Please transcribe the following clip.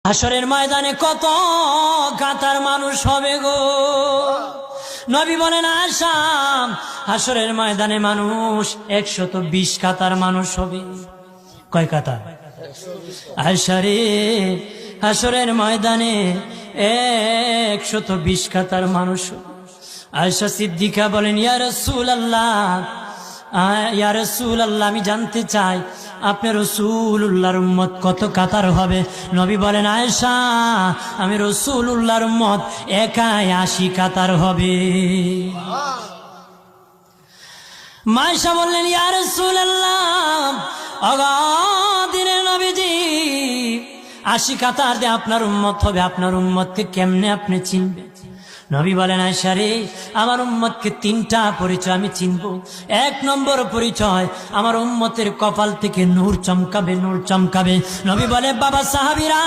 হাসরের ময়দানে কত কাতার মানুষ হবে গো। নবী বলেন আয়েশা, হাসরের ময়দানে মানুষ 120 কাতার মানুষ হবে। কয় কাতার? আয়েশা রে, হাসরের ময়দানে 120 কাতার মানুষ হবে। আয়েশা সিদ্দিকা বলেন ইয়া রাসূলুল্লাহ, ইয়া রাসূলুল্লাহ, আমি জানতে চাই আপনি রাসূলুল্লাহর উম্মত কত কাতার হবে? নবী বলেন আয়েশা, আমি রাসূলুল্লাহর উম্মত একাই 80 কাতার হবে। আয়েশা বললেন ইয়া রাসূলুল্লাহ, দিনের নবীজি 80 কাতার দিয়ে আপনার উম্মত হবে, আপনার উম্মতকে কেমনে আপনি চিনবেন? নবী বলেন আয়েশা রে, আমার উম্মতকে 3টা পরিচয় আমি চিনব। 1 নম্বর পরিচয়, আমার উম্মতের কপাল থেকে নূর চমকাবে, নূর চমকাবে। নবী বলে বাবা সাহাবীরা,